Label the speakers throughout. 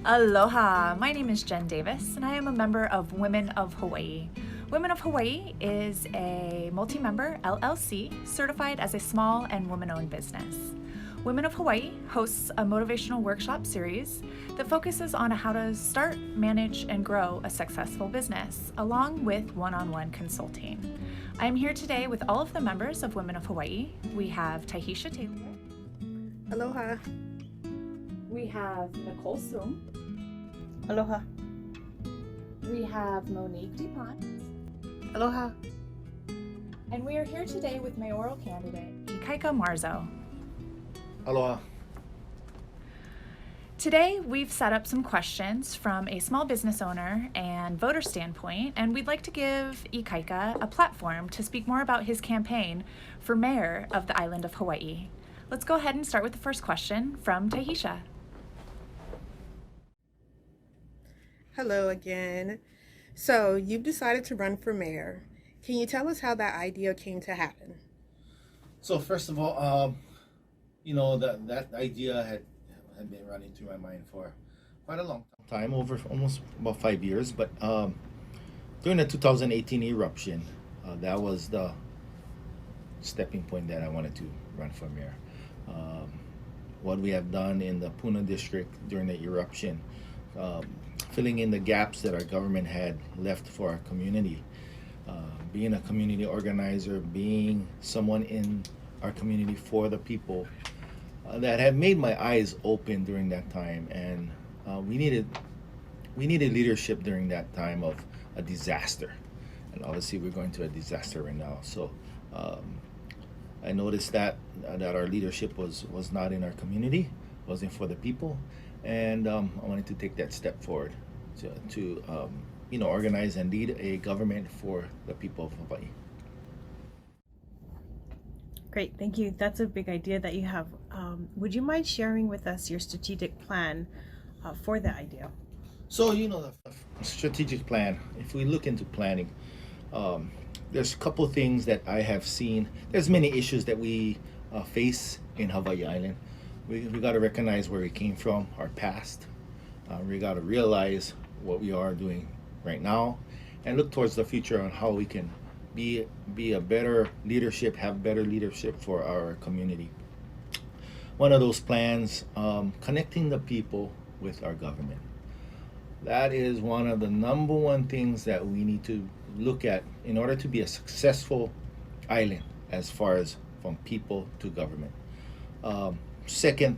Speaker 1: Aloha! My name is Jen Davis, and I am a member of Women of Hawaii. Women of Hawaii is a multi member LLC certified as a small and woman owned business. Women of Hawaii hosts a motivational workshop series that focuses on how to start, manage, and grow a successful business, along with one on one consulting. I am here today with all of the members of Women of Hawaii. We have Tahisha Taylor.
Speaker 2: Aloha.
Speaker 1: We have Nicole Soom.
Speaker 2: Aloha.
Speaker 1: We have Monique DuPont.
Speaker 2: Aloha.
Speaker 1: And we are here today with mayoral candidate Ikaika Marzo.
Speaker 3: Aloha.
Speaker 1: Today, we've set up some questions from a small business owner and voter standpoint, and we'd like to give Ikaika a platform to speak more about his campaign for mayor of the island of Hawaii. Let's go ahead and start with the first question from Tahisha.
Speaker 2: Hello again. So, you've decided to run for mayor. Can you tell us how that idea came to happen?
Speaker 3: So first of all, that idea had been running through my mind for quite a long time, over almost about 5 years. But during the 2018 eruption, that was the stepping point that I wanted to run for mayor. What we have done in the Puna district during the eruption, filling in the gaps that our government had left for our community, being a community organizer, being someone in our community for the people, that had made my eyes open during that time. And we needed leadership during that time of a disaster, and obviously we're going through a disaster right now. So I noticed that our leadership was not in our community, wasn't for the people, and I wanted to take that step forward to organize and lead a government for the people of Hawaii.
Speaker 4: Great, thank you. That's a big idea that you have. Would you mind sharing with us your strategic plan for the idea?
Speaker 3: So the strategic plan. If we look into planning, there's a couple things that I have seen. There's many issues that we face in Hawaii Island. We got to recognize where we came from, our past. We got to realize what we are doing right now, and look towards the future on how we can be a better leadership, have better leadership for our community. One of those plans, connecting the people with our government. That is one of the number one things that we need to look at in order to be a successful island, as far as from people to government. Second,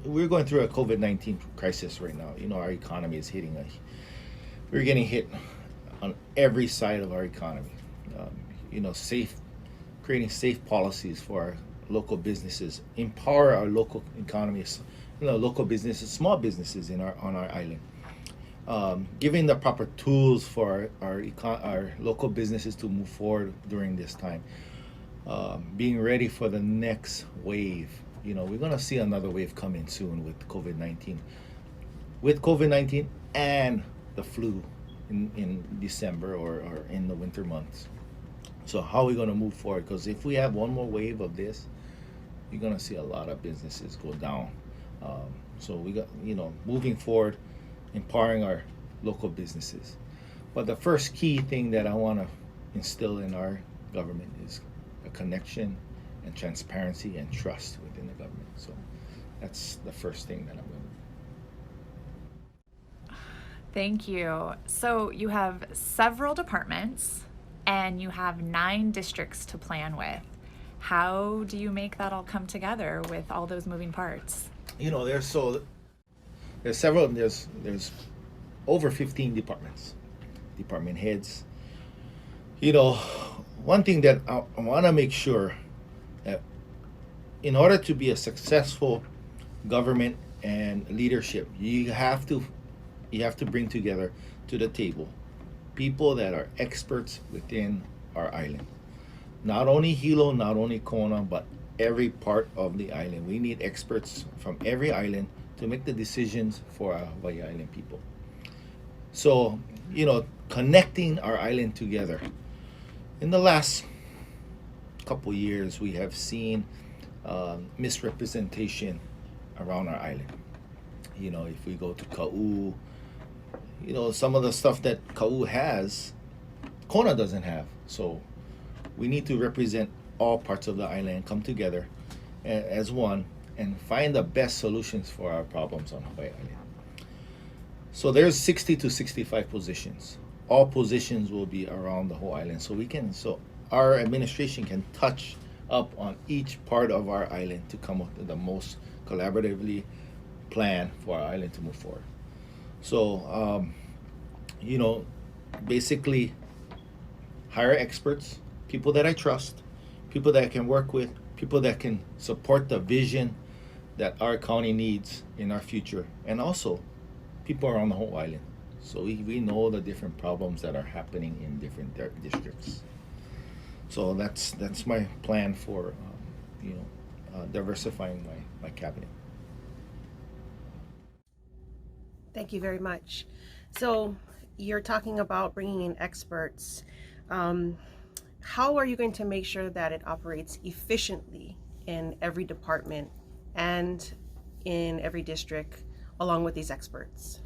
Speaker 3: we're going through a COVID-19 crisis right now. Our economy is hitting we're getting hit on every side of our economy. Creating safe policies for our local businesses, empower our local economies, local businesses, small businesses on our island. Giving the proper tools for our local businesses to move forward during this time. Being ready for the next wave. We're going to see another wave coming soon with COVID-19. With COVID-19 and the flu in December or in the winter months. So how are we going to move forward? Because if we have one more wave of this, you're going to see a lot of businesses go down. So we got, moving forward, empowering our local businesses. But the first key thing that I want to instill in our government is a connection and transparency and trust within the government. So that's the first thing that I'm going to do.
Speaker 1: Thank you. So you have several departments and you have 9 districts to plan with. How do you make that all come together with all those moving parts?
Speaker 3: There's over 15 department heads. One thing that I want to make sure that in order to be a successful government and leadership, you have to bring together to the table people that are experts within our island. Not only Hilo, not only Kona, but every part of the island. We need experts from every island to make the decisions for our Hawaii Island people. So, connecting our island together. In the last couple years, we have seen misrepresentation around our island. If we go to Ka'u, some of the stuff that Ka'u has, Kona doesn't have. So we need to represent all parts of the island, come together as one, and find the best solutions for our problems on Hawaii Island. So there's 60 to 65 positions. All positions will be around the whole island. So our administration can touch up on each part of our island to come up with the most collaboratively plan for our island to move forward. So, basically hire experts, people that I trust, people that I can work with, people that can support the vision that our county needs in our future, and also people around the whole island. So we know the different problems that are happening in different districts. So that's my plan for diversifying my cabinet.
Speaker 4: Thank you very much. So you're talking about bringing in experts. How are you going to make sure that it operates efficiently in every department and in every district along with these experts?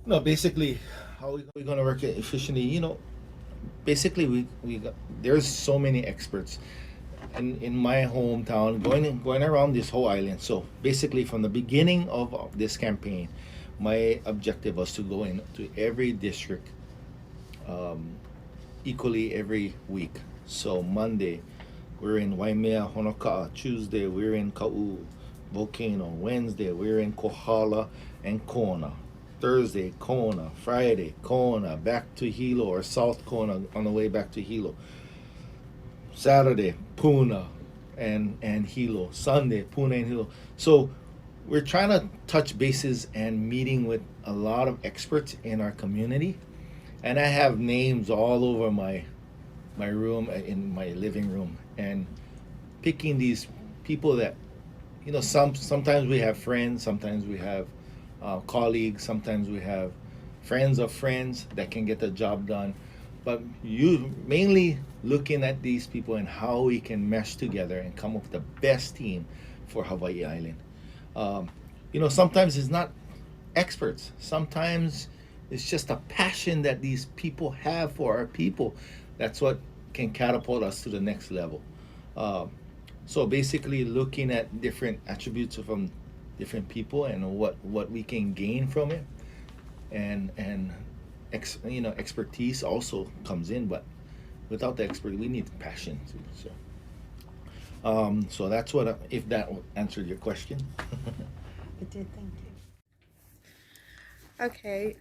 Speaker 3: No, basically, how we going to work it efficiently? Basically there's so many experts in my hometown going around this whole island. So basically, from the beginning of this campaign, my objective was to go into every district equally every week. So Monday, we're in Waimea, Honoka'a. Tuesday, we're in Ka'u, Volcano. Wednesday, we're in Kohala and Kona. Thursday, Kona. Friday, Kona. Back to Hilo or South Kona on the way back to Hilo. Saturday, Puna and Hilo. Sunday, Puna and Hilo. So we're trying to touch bases and meeting with a lot of experts in our community. And I have names all over my room, in my living room, and picking these people that, sometimes we have friends, sometimes we have colleagues, sometimes we have friends of friends that can get the job done. But you mainly looking at these people and how we can mesh together and come up with the best team for Hawaii Island. Sometimes it's not experts. Sometimes it's just a passion that these people have for our people. That's what can catapult us to the next level. So basically looking at different attributes from different people and what we can gain from it, and expertise also comes in, but without the expert we need passion too. So that's what, if that answered your question.
Speaker 4: It did, thank you.
Speaker 2: Okay,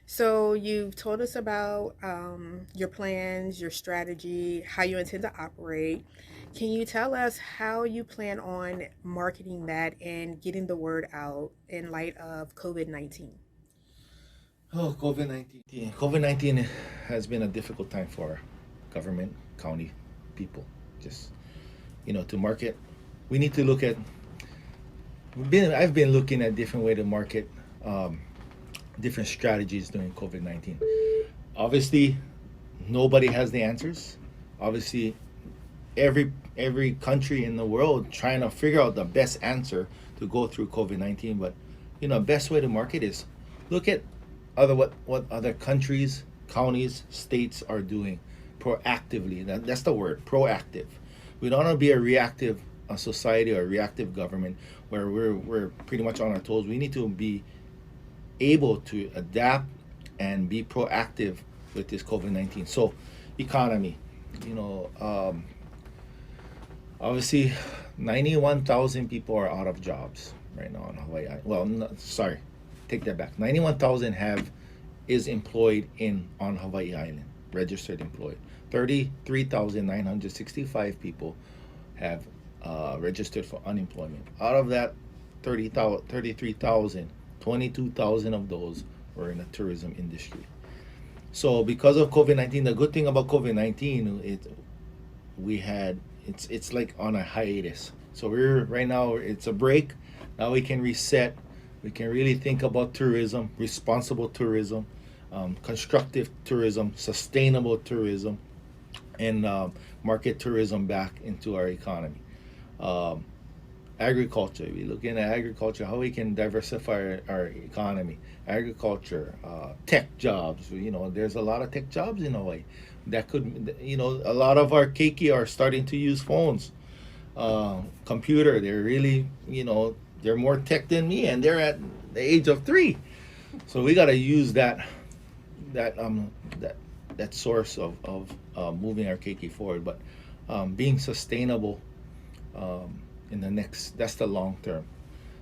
Speaker 2: so you've told us about your plans, your strategy, how you intend to operate. Can you tell us how you plan on marketing that and getting the word out in light of COVID-19?
Speaker 3: Oh, COVID-19. COVID-19 has been a difficult time for our government, county people. Just, to market, we need to look at, I've been looking at different way to market, different strategies during COVID-19. Obviously, nobody has the answers. Obviously, every country in the world trying to figure out the best answer to go through COVID-19. But best way to market is look at what other countries, counties, states are doing proactively. That's the word, proactive. We don't want to be a reactive society or a reactive government where we're pretty much on our toes. We need to be able to adapt and be proactive with this COVID-19. So economy, obviously 91,000 people are out of jobs right now in Hawaii. Well, no, sorry, take that back. 91,000 is employed on Hawaii Island, registered employed. 33,965 people have registered for unemployment. Out of that 33,000, 22,000 of those were in the tourism industry. So because of COVID-19, the good thing about COVID-19, it's like on a hiatus. So we're right now, it's a break. Now we can reset. We can really think about tourism, responsible tourism, constructive tourism, sustainable tourism, and market tourism back into our economy. agriculture. We're looking at agriculture, how we can diversify our economy. Agriculture, tech jobs. You know, there's a lot of tech jobs in Hawaii. That could, you know, a lot of our keiki are starting to use phones, computer. They're really, you know, they're more tech than me, and they're at the age of 3. So we got to use that that source of moving our keiki forward, but being sustainable in the next, that's the long term.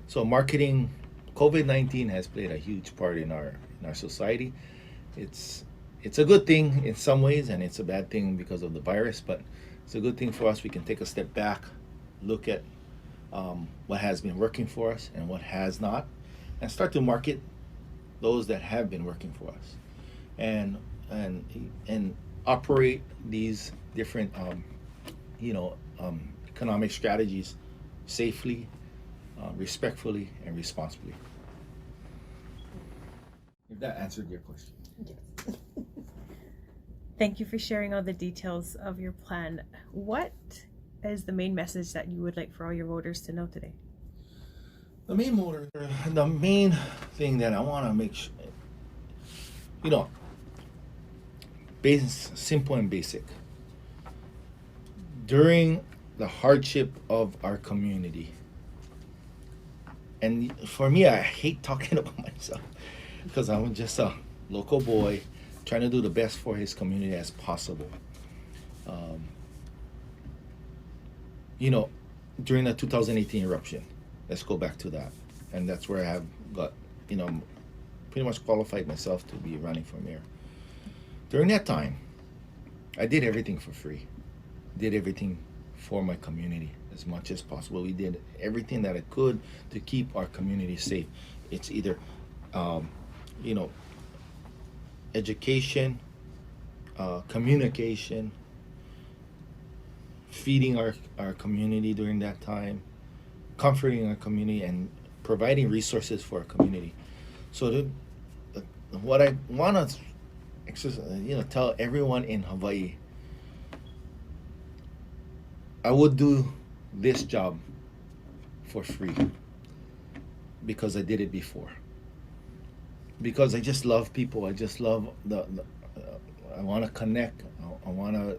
Speaker 3: So marketing, COVID-19 has played a huge part in our society. It's a good thing in some ways, and it's a bad thing because of the virus, but it's a good thing for us. We can take a step back, look at what has been working for us and what has not, and start to market those that have been working for us, and operate these different economic strategies safely, respectfully, and responsibly. If that answered your question.
Speaker 4: Thank you for sharing all the details of your plan. What is the main message that you would like for all your voters to know today?
Speaker 3: The main thing that I want to make sure, you know, simple and basic. During the hardship of our community, and for me, I hate talking about myself because I'm just a local boy trying to do the best for his community as possible. You know, during the 2018 eruption, let's go back to that, and that's where I have got, you know, pretty much qualified myself to be running for mayor. During that time, I did everything for free, did everything for my community as much as possible. We did everything that I could to keep our community safe. It's either, you know, education, communication, feeding our community during that time, comforting our community, and providing resources for our community. So what I want to tell everyone in Hawaii, I would do this job for free because I did it before. Because I just love people. I just love I want to connect. I want to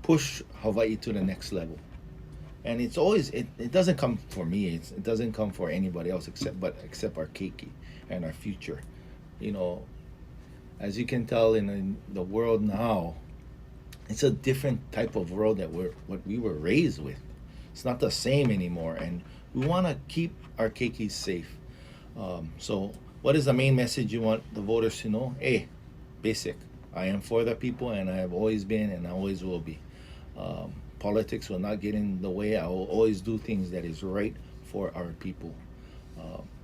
Speaker 3: push Hawaii to the next level. And it's always, it doesn't come for me. It doesn't come for anybody else except our keiki and our future. You know, as you can tell in the world now, it's a different type of world that what we were raised with. It's not the same anymore, and we want to keep our keikis safe. So what is the main message you want the voters to know? Hey, basic. I am for the people, and I have always been, and I always will be. Politics will not get in the way. I will always do things that is right for our people.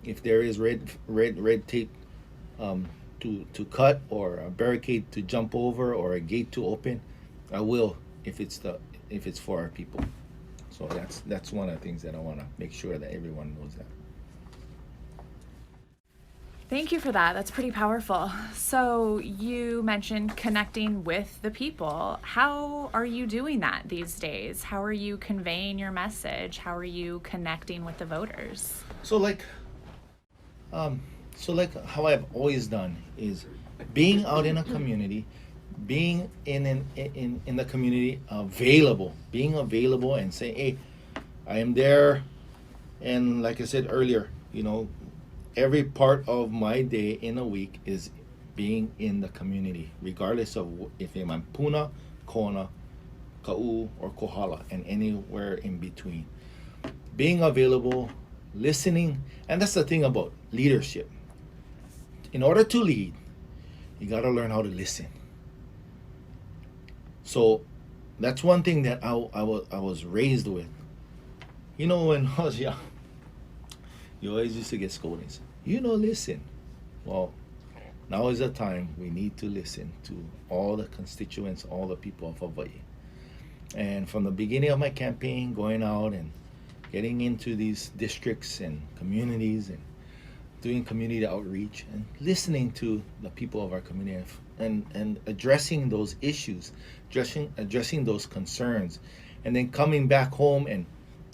Speaker 3: If there is red tape to cut, or a barricade to jump over, or a gate to open, I will, if it's for our people. So that's one of the things that I want to make sure that everyone knows that.
Speaker 1: Thank you for that. That's pretty powerful. So you mentioned connecting with the people. How are you doing that these days? How are you conveying your message? How are you connecting with the voters?
Speaker 3: So like how I've always done is being out in a community, being in the community, being available and saying, hey, I am there. And like I said earlier, you know, every part of my day in a week is being in the community, regardless of if I'm in Puna, Kona, Ka'u, or Kohala, and anywhere in between. Being available, listening, and that's the thing about leadership. In order to lead, you got to learn how to listen. So that's one thing that I was raised with. You know, when I was young, you always used to get scoldings. You know, listen. Well, now is the time we need to listen to all the constituents, all the people of Hawaii. And from the beginning of my campaign, going out and getting into these districts and communities and doing community outreach and listening to the people of our community and addressing those issues, addressing those concerns, and then coming back home and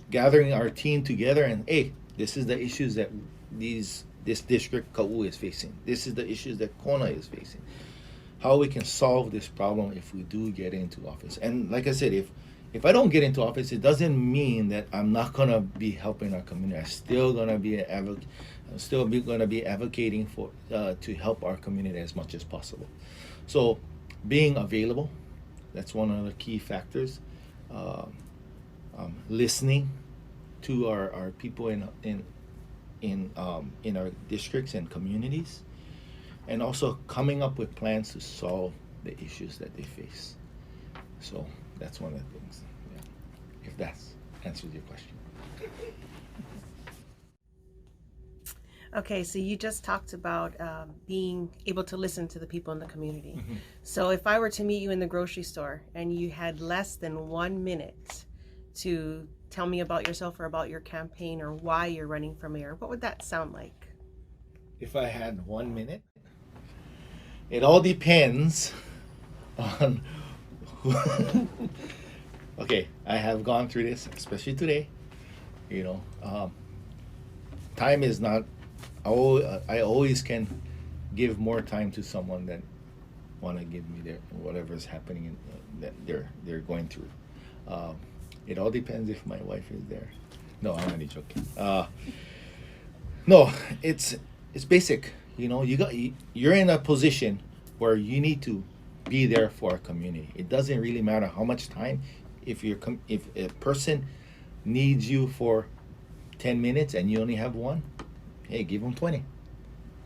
Speaker 3: gathering our team together and, hey, this is the issues that this district Ka'u is facing. This is the issues that Kona is facing. How we can solve this problem if we do get into office. And like I said, if I don't get into office, it doesn't mean that I'm not gonna be helping our community. I'm still gonna be advocating for to help our community as much as possible. So, being available, that's one of the key factors. Listening to our people in our districts and communities, and also coming up with plans to solve the issues that they face. So that's one of the things. Yeah. If that answers your question.
Speaker 4: Okay, so you just talked about being able to listen to the people in the community.
Speaker 3: Mm-hmm.
Speaker 4: So if I were to meet you in the grocery store and you had less than 1 minute to tell me about yourself or about your campaign or why you're running for mayor, what would that sound like?
Speaker 3: If I had 1 minute, it all depends on who. Okay, I have gone through this, especially today. You know, time is not. I always can give more time to someone that want to give me their whatever is happening that they're going through. It all depends if my wife is there. No, I'm only joking. No, it's basic. You know, you're in a position where you need to be there for a community. It doesn't really matter how much time. If a person needs you for 10 minutes and you only have one, hey, give them 20.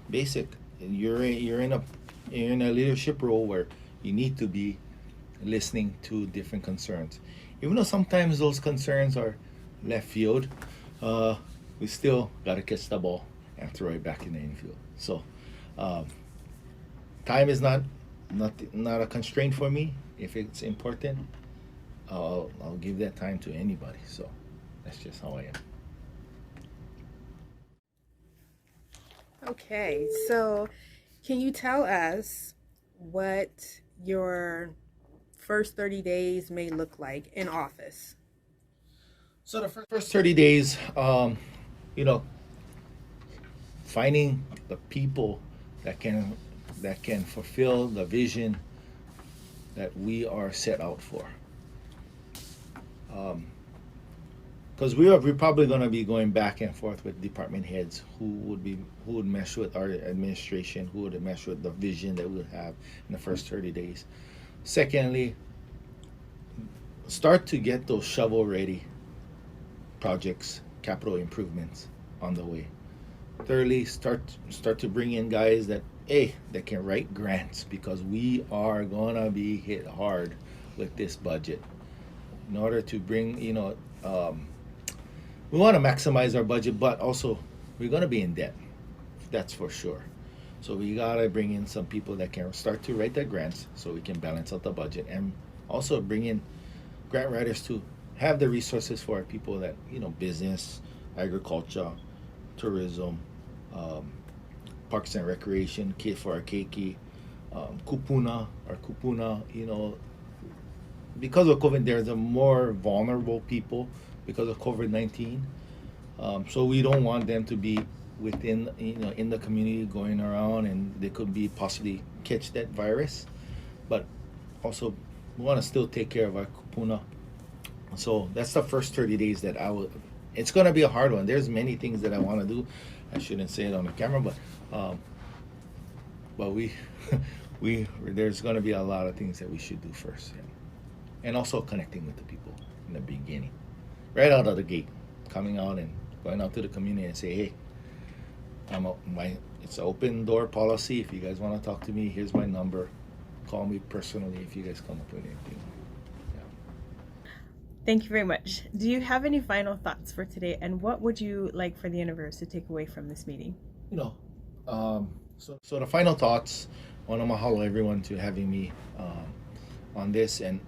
Speaker 3: Basic. You're in a leadership role where you need to be listening to different concerns. Even though sometimes those concerns are left field, we still got to catch the ball and throw it back in the infield. So, time is not a constraint for me. If it's important, I'll give that time to anybody. So, that's just how I am.
Speaker 2: Okay, so can you tell us what your first 30 days may look like in office?
Speaker 3: So the first 30 days, you know, finding the people that can fulfill the vision that we are set out for. Because we're probably going to be going back and forth with department heads who would mesh with our administration, who would mesh with the vision that we'll have in the first 30 days. Secondly, start to get those shovel-ready projects, capital improvements on the way. Thirdly, start to bring in guys that can write grants, because we are gonna be hit hard with this budget. In order to bring, we want to maximize our budget, but also we're gonna be in debt. That's for sure. So we gotta bring in some people that can start to write the grants, so we can balance out the budget, and also bring in grant writers to have the resources for our people that, business, agriculture, tourism, parks and recreation, for our keiki, kupuna, because of COVID, there's a more vulnerable people because of COVID-19. So we don't want them to be within, in the community going around, and they could be possibly catch that virus. But also, we want to still take care of our kupuna. So that's the first 30 days that it's going to be a hard one. There's many things that I want to do. I shouldn't say it on the camera, but there's going to be a lot of things that we should do first. Yeah. And also connecting with the people in the beginning. Right out of the gate. Coming out and going out to the community and say, hey, it's an open door policy. If you guys want to talk to me, here's my number. Call me personally if you guys come up with anything.
Speaker 5: Thank you very much. Do you have any final thoughts for today, and what would you like for the universe to take away from this meeting?
Speaker 3: So the final thoughts, I want to mahalo everyone to having me on this. And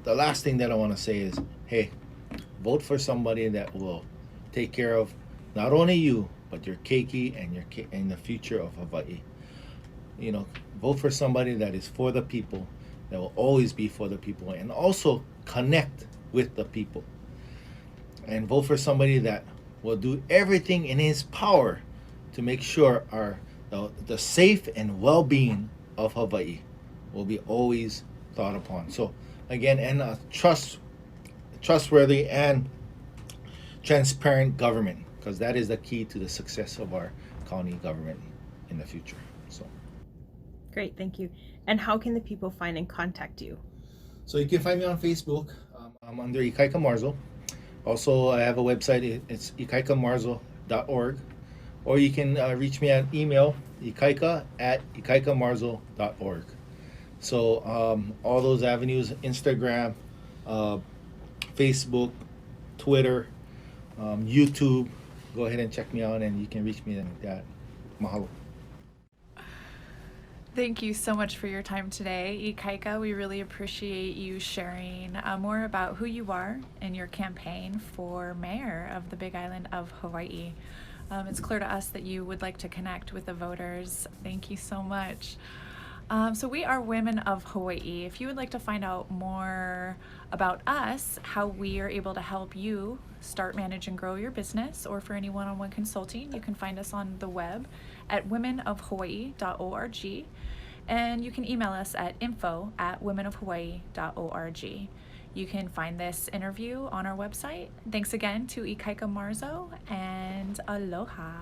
Speaker 3: the last thing that I want to say is, hey, vote for somebody that will take care of not only you, but your keiki and the future of Hawaii. Vote for somebody that is for the people, that will always be for the people, and also connect with the people. and vote for somebody that will do everything in his power to make sure the safe and well-being of Hawaii will be always thought upon. So again, and trustworthy and transparent government, because that is the key to the success of our county government in the future. So
Speaker 5: Great, thank you. And how can the people find and contact you?
Speaker 3: So you can find me on Facebook. I'm under Ikaika Marzo. Also, I have a website. It's ikaikamarzo.org. Or you can reach me at email, ikaika@ikaikamarzo.org. So all those avenues, Instagram, Facebook, Twitter, YouTube. Go ahead and check me out, and you can reach me like that. Mahalo.
Speaker 1: Thank you so much for your time today, Ikaika. We really appreciate you sharing more about who you are and your campaign for mayor of the Big Island of Hawaii. It's clear to us that you would like to connect with the voters. Thank you so much. So we are Women of Hawaii. If you would like to find out more about us, how we are able to help you start, manage, and grow your business, or for any one-on-one consulting, you can find us on the web at womenofhawaii.org, and you can email us at info@womenofhawaii.org. You can find this interview on our website. Thanks again to Ikaika Marzo, and aloha.